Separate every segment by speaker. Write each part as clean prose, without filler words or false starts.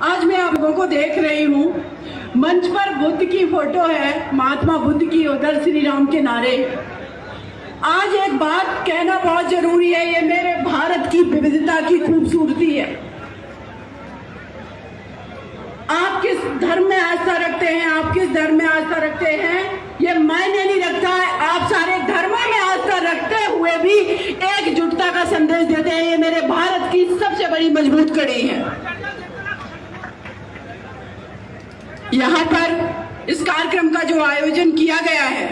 Speaker 1: आज मैं आप लोगों को देख रही हूँ, मंच पर बुद्ध की फोटो है, महात्मा बुद्ध की, उधर श्री राम के नारे। आज एक बात कहना बहुत जरूरी है, ये मेरे भारत की विविधता की खूबसूरती है। आप किस धर्म में आस्था रखते हैं, आप किस धर्म में आस्था रखते हैं, ये मायने नहीं रखता है। आप सारे धर्मों में आस्था रखते हुए भी एकजुटता का संदेश देते हैं। ये मेरे भारत की सबसे बड़ी मजबूत कड़ी है। यहाँ पर इस कार्यक्रम का जो आयोजन किया गया है,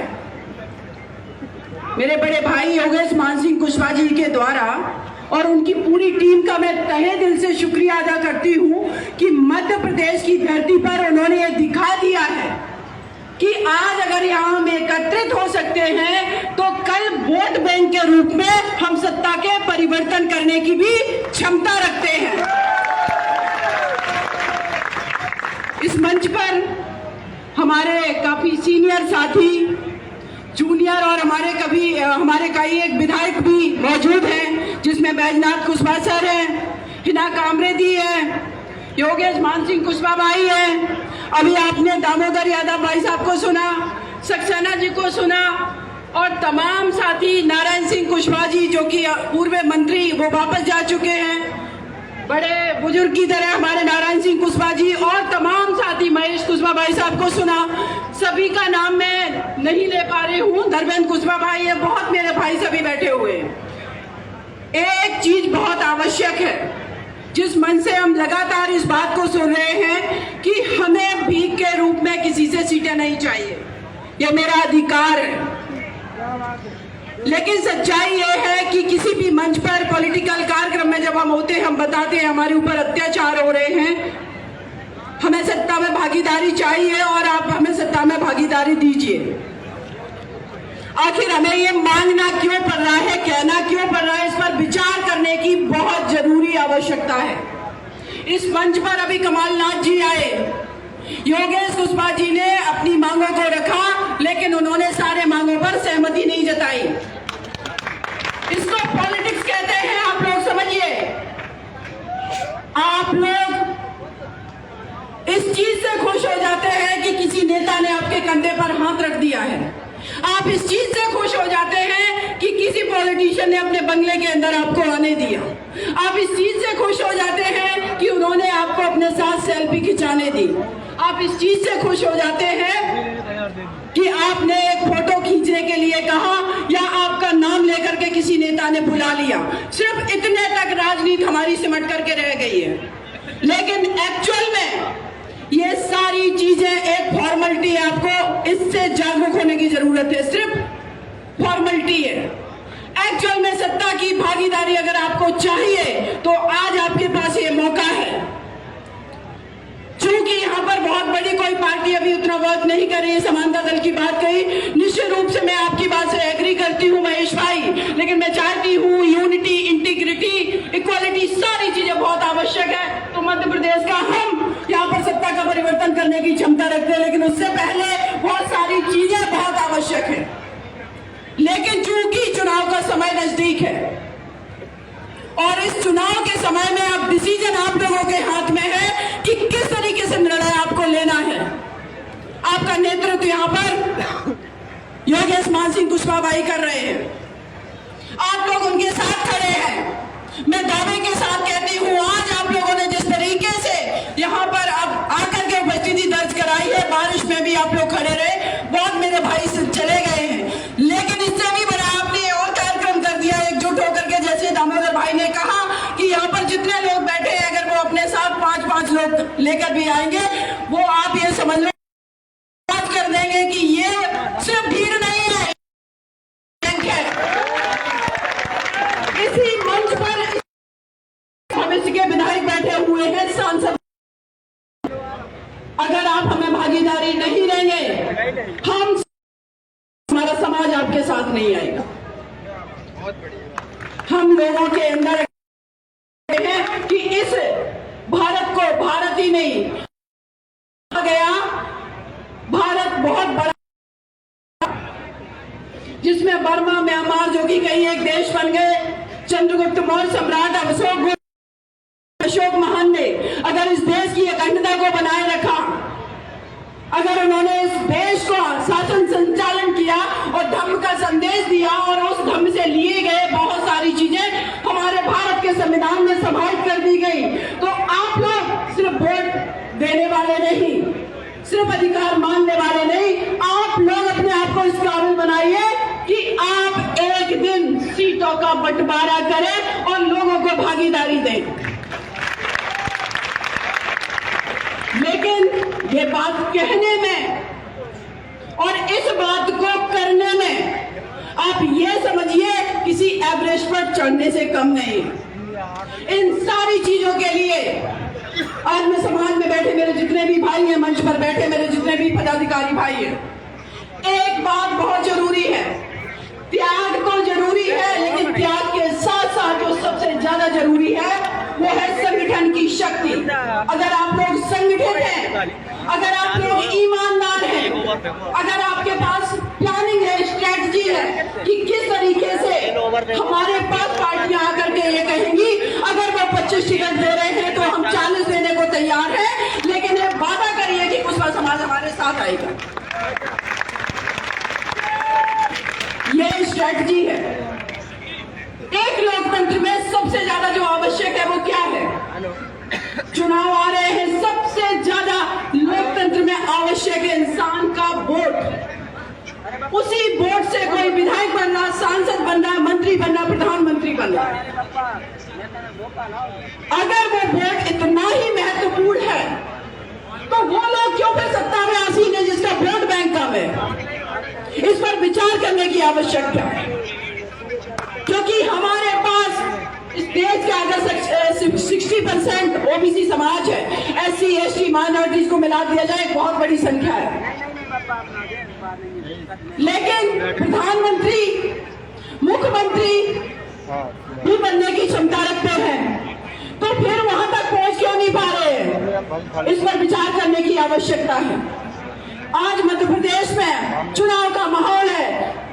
Speaker 1: मेरे बड़े भाई योगेश मान सिंह कुशवाहा जी के द्वारा और उनकी पूरी टीम का मैं तहे दिल से शुक्रिया अदा करती हूँ कि मध्य प्रदेश की धरती पर उन्होंने ये दिखा दिया है कि आज अगर यहाँ हम एकत्रित हो सकते हैं तो कल वोट बैंक के रूप में हम सत्ता के परिवर्तन करने की भी क्षमता रखते हैं। इस मंच पर हमारे काफी सीनियर साथी, जूनियर और हमारे कई एक विधायक भी मौजूद हैं, जिसमें बैजनाथ कुशवाहा सर हैं, हिना कामरे दी है, योगेश मान सिंह कुशवाहा भाई हैं। अभी आपने दामोदर यादव भाई साहब को सुना, सक्सेना जी को सुना और तमाम साथी, नारायण सिंह कुशवाहा जी जो कि पूर्व मंत्री, वो वापस जा चुके हैं। बड़े बुजुर्ग की तरह हमारे नारायण सिंह कुशवाहा जी और तमाम साथी, महेश कुशवाहा भाई साहब को सुना। सभी का नाम मैं नहीं ले पा रही हूँ। धर्मेंद्र कुशवाहा भाई है, बहुत मेरे भाई सभी बैठे हुए हैं। एक चीज बहुत आवश्यक है, जिस मन से हम लगातार इस बात को सुन रहे हैं कि हमें भीख के रूप में किसी से सीटें नहीं चाहिए, यह मेरा अधिकार है। लेकिन सच्चाई ये है कि किसी भी मंच पर, पॉलिटिकल कार्यक्रम में जब हम होते हैं, हम बताते हैं हमारे ऊपर अत्याचार हो रहे हैं, हमें सत्ता में भागीदारी चाहिए और आप हमें सत्ता में भागीदारी दीजिए। आखिर हमें ये मांगना क्यों पड़ रहा है, कहना क्यों पड़ रहा है, इस पर विचार करने की बहुत जरूरी आवश्यकता है। इस मंच पर अभी कमलनाथ जी आए, योगेश कुशवाहा जी ने अपनी मांगों को रखा, लेकिन उन्होंने सारे मांगों पर सहमति नहीं जताई। इसको पॉलिटिक्स कहते हैं, आप लोग समझिए। आप लोग इस चीज से खुश हो जाते हैं कि किसी नेता ने आपके कंधे पर हाथ रख दिया है। आप इस चीज से खुश हो जाते हैं कि किसी पॉलिटिशियन ने अपने बंगले के अंदर आपको आने दिया। आप इस चीज से खुश हो जाते हैं कि उन्होंने आपको अपने साथ सेल्फी खिंचाने दी। आप इस चीज से खुश हो जाते हैं कि आपने एक फोटो खींचने के लिए कहा या आपका नाम लेकर के किसी नेता ने बुला लिया। सिर्फ इतने तक राजनीति हमारी सिमट करके रह गई है। लेकिन एक्चुअल में ये सारी चीजें एक फॉर्मेलिटी है, आपको इससे जागरूक होने की जरूरत है। सिर्फ फॉर्मेलिटी है। एक्चुअल में सत्ता की भागीदारी अगर आपको चाहिए तो आज आपके पास ये मौका है। चूंकि यहाँ पर बहुत बड़ी कोई पार्टी अभी उतना वर्क नहीं कर रही है, समानता दल की बात कही, निश्चित रूप से मैं आपकी बात से एग्री करती हूँ महेश भाई, लेकिन मैं चाहती हूँ यूनिटी, इंटीग्रिटी, इक्वालिटी, सारी चीजें बहुत आवश्यक है। तो मध्य प्रदेश का हम यहाँ पर सत्ता का परिवर्तन करने की क्षमता रखते हैं, लेकिन उससे पहले बहुत सारी चीजें बहुत आवश्यक है। लेकिन चूंकि चुनाव का समय नजदीक है और इस चुनाव के समय में अब डिसीजन आप लोगों के हाथ में है कि किस तरीके से निर्णय आपको लेना है। आपका नेतृत्व यहाँ पर योगेश मान सिंह कुशवाहा भाई कर रहे हैं, आप लोग उनके साथ खड़े हैं। मैं दावे के साथ कहती हूँ, आज आप लोगों ने जिस तरीके से यहाँ पर अब आकर के उपस्थिति दर्ज कराई है, बारिश में भी आप लोग खड़े रहे, बहुत मेरे भाई से चले गए हैं, लेकिन इससे भी बड़ा आपने और कार्यक्रम कर दिया एकजुट होकर के। जैसे दामोदर भाई ने कहा कि यहाँ पर जितने लोग बैठे हैं, अगर वो अपने साथ 5-5 लोग लेकर भी आएंगे, वो आप ये समझ लो बात कर देंगे कि ये सिर्फ भीड़ नहीं है, इसी मंच पर भविष्य के विधायक बैठे हुए हैं, सांसद। अगर आप हमें भागीदारी नहीं देंगे, हमारा समाज आपके साथ नहीं आएगा। हम लोगों के अंदर है कि इस भारत को भारत ही नहीं आ गया, भारत बहुत बड़ा, जिसमें बर्मा, म्यांमार जो कि कई एक देश बन गए, चंद्रगुप्त मौर्य सम्राट, अशोक महान चौहान ने अगर इस देश की अखंडता को बनाए रखा, अगर उन्होंने इस देश को शासन संचालन किया और धर्म का संदेश दिया और उस धर्म से लिए गए बहुत सारी चीजें हमारे भारत के संविधान में समाहित कर दी गई, तो आप लोग सिर्फ वोट देने वाले नहीं, सिर्फ अधिकार मानने वाले नहीं, आप लोग अपने आप को इस काबिल बनाइए कि आप एक दिन सीटों का बंटवारा करें और लोगों को भागीदारी दें। लेकिन ये बात कहने में और इस बात को करने में आप ये समझिए किसी एवरेस्ट पर चढ़ने से कम नहीं। इन सारी चीजों के लिए आज मैं समाज में बैठे मेरे जितने भी भाई हैं, मंच पर बैठे मेरे जितने भी पदाधिकारी भाई हैं, एक बात बहुत जरूरी है, त्याग तो जरूरी है, लेकिन त्याग के साथ साथ जो सबसे ज्यादा जरूरी है वो है संगठन की शक्ति। अगर आप लोग संगठित हैं, अगर आप लोग ईमानदार हैं, अगर आपके पास प्लानिंग है, स्ट्रेटजी है कि किस तरीके से हमारे पास पार्टियां आकर के ये कहेंगी अगर वो 25 टिकट दे रहे हैं तो हम 40 देने को तैयार हैं, लेकिन ये वादा करिए कि कुशवाहा समाज हमारे साथ आएगा। ये स्ट्रेटजी है। एक लोकतंत्र में सबसे ज्यादा जो आवश्यक है वो क्या है? चुनाव आ रहे हैं, सबसे ज्यादा लोकतंत्र में आवश्यक है इंसान का वोट। उसी वोट से कोई विधायक बन रहा, सांसद बन रहा, मंत्री बन रहा, प्रधानमंत्री बन रहा। अगर वो वोट इतना ही महत्वपूर्ण है तो वो लोग क्यों फिर सत्ता में आसीन है जिसका वोट बैंक कम है? इस पर विचार करने की आवश्यकता है, क्योंकि हमारे पास इस देश का अगर 60% ओबीसी समाज है, एससी एसटी माइनॉरिटीज को मिला दिया जाए बहुत बड़ी संख्या है, लेकिन प्रधानमंत्री मुख्यमंत्री भी बनने की क्षमता रखते हैं, तो फिर वहां तक पहुंच क्यों नहीं पा रहे हैं? इस पर विचार करने की आवश्यकता है। आज मध्य प्रदेश में चुनाव का माहौल है,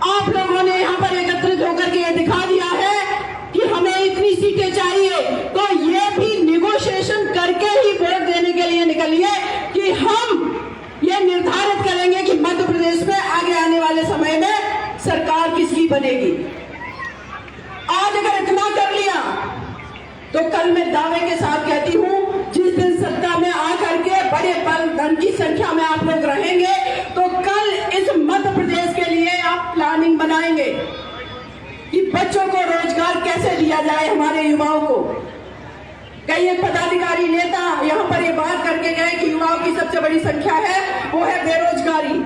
Speaker 1: आप लोगों ने यहाँ पर एकत्रित होकर के दिखा दिया है कि हमें इतनी सीटें चाहिए, तो ये भी निगोशिएशन करके ही वोट देने के लिए निकलिए कि हम ये निर्धारित करेंगे कि मध्य प्रदेश में आगे आने वाले समय में सरकार किसकी बनेगी। आज अगर इतना कर लिया तो कल मैं दावे के साथ कहती हूँ, जिस दिन सत्ता में आकर के बड़े बल धन की संख्या में आप लोग रहेंगे तो कल इस मध्य प्रदेश के लिए आप प्लानिंग बनाएंगे कि बच्चों को रोजगार कैसे दिया जाए, हमारे युवाओं को। कई एक पदाधिकारी नेता यहाँ पर ये बात करके गए कि युवाओं की सबसे बड़ी संख्या है वो है बेरोजगारी।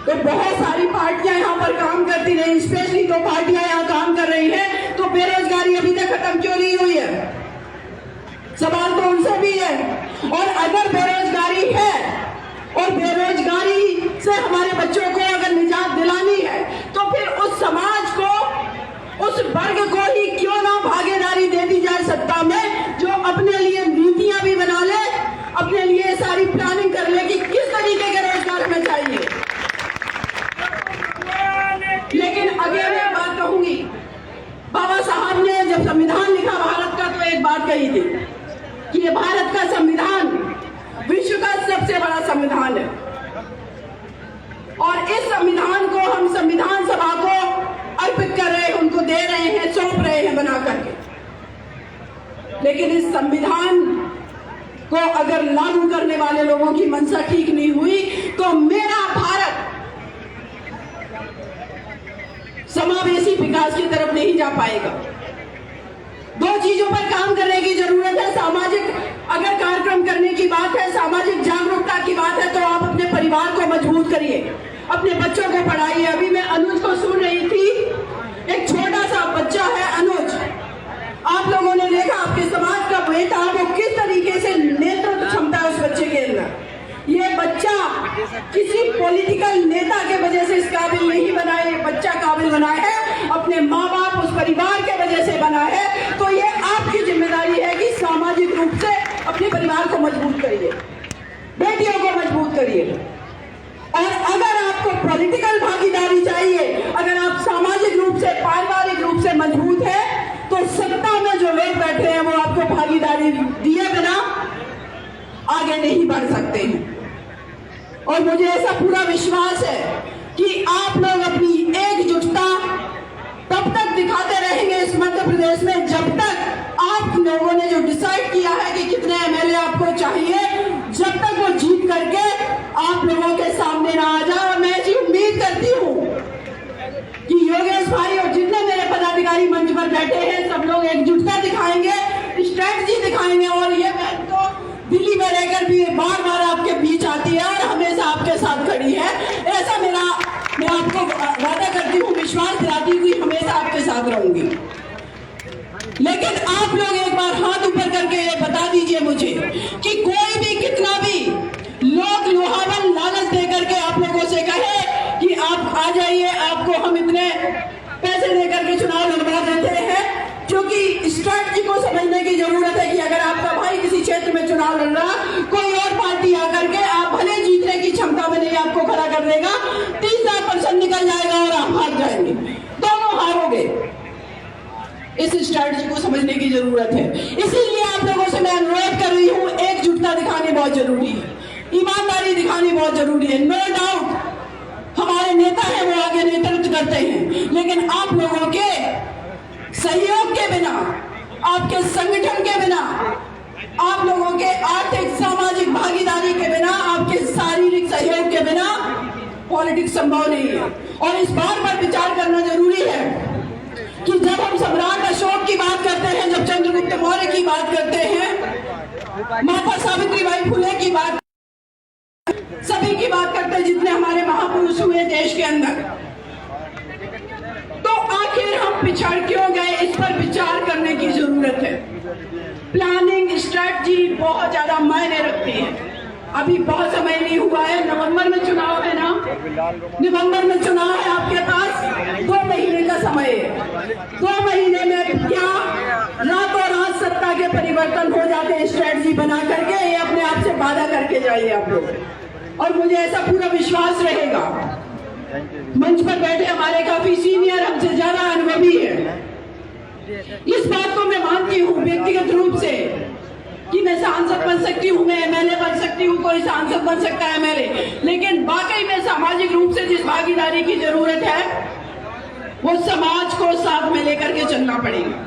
Speaker 1: तो बहुत सारी पार्टियां यहाँ पर काम करती रही, स्पेशली 2 पार्टियां यहाँ काम कर रही हैं, तो बेरोजगारी अभी तक खत्म क्यों नहीं हुई है? सवाल तो उनसे भी है। और अगर बेरोजगारी है और बेरोजगारी से हमारे बच्चों को अगर निजात दिलानी है तो फिर उस समाज को, उस वर्ग को ही क्यों ना भागीदारी दे दी जाए सत्ता में, जो अपने लिए नीतियां भी बना ले, अपने लिए सारी प्लानिंग कर ले कि किस तरीके के रोजगार हमें चाहिए। लेकिन अगर मैं बात कहूंगी, बाबा साहब ने जब संविधान लिखा भारत का तो एक बात कही थी कि ये भारत का संविधान विश्व का सबसे बड़ा संविधान है और इस संविधान को हम संविधान सभा को अर्पित कर रहे हैं, उनको दे रहे हैं, सौंप रहे हैं बना करके। लेकिन इस संविधान को अगर लागू करने वाले लोगों की मंशा ठीक नहीं हुई तो मेरा भारत समावेशी विकास की तरफ नहीं जा पाएगा। 2 चीजों पर काम करने की जरूरत है। सामाजिक अगर कार्यक्रम करने की बात है, सामाजिक जागरूकता की बात है, तो आप अपने परिवार को मजबूत करिए, अपने बच्चों को पढ़ाइए। अभी मैं अनुज को सुन रही थी, एक छोटा सा बच्चा है अनुज, आप लोगों ने देखा आपके समाज का बेटा, वो किस तरीके से नेतृत्व क्षमता है उस बच्चे के अंदर। ये बच्चा किसी पॉलिटिकल नेता के वजह से इस काबिल नहीं बना है, ये बच्चा काबिल बना है अपने माँ बाप, उस परिवार के वजह से बना है। तो ये आपकी जिम्मेदारी है कि सामाजिक रूप से अपने परिवार को मजबूत करिए, बेटियों को मजबूत करिए। और अगर आपको पॉलिटिकल भागीदारी चाहिए, अगर आप सामाजिक रूप से, पारिवारिक रूप से मजबूत है, तो सत्ता में जो लोग बैठे हैं वो आपको भागीदारी नहीं बढ़ सकते हैं। और मुझे ऐसा पूरा विश्वास है कि आप लोग अपनी एकजुटता तब तक दिखाते रहेंगे इस मध्य प्रदेश में जब तक आप लोगों ने जो डिसाइड किया है कि कितने एमएलए आपको चाहिए, जब तक वो जीत करके आप लोगों के सामने ना आ जाए। और मैं ऐसी उम्मीद करती हूँ कि योगेश भाई और जितने मेरे पदाधिकारी मंच पर बैठे हैं सब लोग एकजुटता दिखाएंगे, स्ट्रेटजी दिखाएंगे। और ये बहन तो दिल्ली में रहकर भी बार बार आपके बीच आती है और हमेशा आपके साथ खड़ी है। ऐसा मैं आपको वादा करती हूँ, विश्वास दिलाती हूँ कि हमेशा आपके साथ रहूंगी। लेकिन आप लोग एक बार हाथ ऊपर करके ये बता दीजिए मुझे कि कोई भी कितना भी लोग लुभावन लालच दे करके आप लोगों से कहे कि आप आ जाइए, आपको हम इतने पैसे देकर के चुनाव लड़वा देते हैं, क्योंकि स्ट्रैटेजी को समझने की जरूरत है कि अगर आपका भाई किसी क्षेत्र में चुनाव लड़ रहा, कोई और पार्टी आकर के आप भले जीतने की क्षमता में नहीं आपको खड़ा कर देगा, 30% निकल जाएगा और आप हार जाएंगे, दोनों हारोगे। इस स्ट्रैटेजी को समझने की जरूरत है। इसीलिए आप लोगों से मैं अनुरोध कर रही हूँ, एकजुटता दिखानी बहुत जरूरी है, ईमानदारी दिखानी बहुत जरूरी है। नो डाउट हमारे नेता है वो आगे नेतृत्व करते हैं, लेकिन आप लोगों के सहयोग के बिना, आपके संगठन के बिना, आप लोगों के आर्थिक सामाजिक भागीदारी के बिना, आपके शारीरिक सहयोग के बिना पॉलिटिक्स संभव नहीं है। और इस बात पर विचार करना जरूरी है कि जब हम सम्राट अशोक की बात करते हैं, जब चंद्रगुप्त मौर्य की बात करते हैं, माता सावित्रीबाई फुले की बात, सभी की बात करते हैं जितने हमारे महापुरुष हुए देश के अंदर, तो आखिर हम पिछड़ क्यों गए, इस पर विचार करने की जरूरत है। प्लानिंग स्ट्रेटजी बहुत ज्यादा मायने रखती है। अभी बहुत समय नहीं हुआ है, नवंबर में चुनाव है ना, नवंबर में चुनाव है, आपके पास 2 महीने का समय है। 2 महीने में क्या रातों रात सत्ता के परिवर्तन हो जाते हैं स्ट्रेटजी बना करके, ये अपने आप से वादा करके जाइए आप लोग। और मुझे ऐसा पूरा विश्वास रहेगा, मंच पर बैठे हमारे काफी सीनियर, हमसे ज्यादा अनुभवी है, इस बात को मैं मानती हूँ व्यक्तिगत रूप से कि मैं सांसद बन सकती हूँ, मैं एमएलए बन सकती हूँ, कोई सांसद बन सकता है एमएलए, लेकिन वाकई में सामाजिक रूप से जिस भागीदारी की जरूरत है वो समाज को साथ में लेकर के चलना पड़ेगा।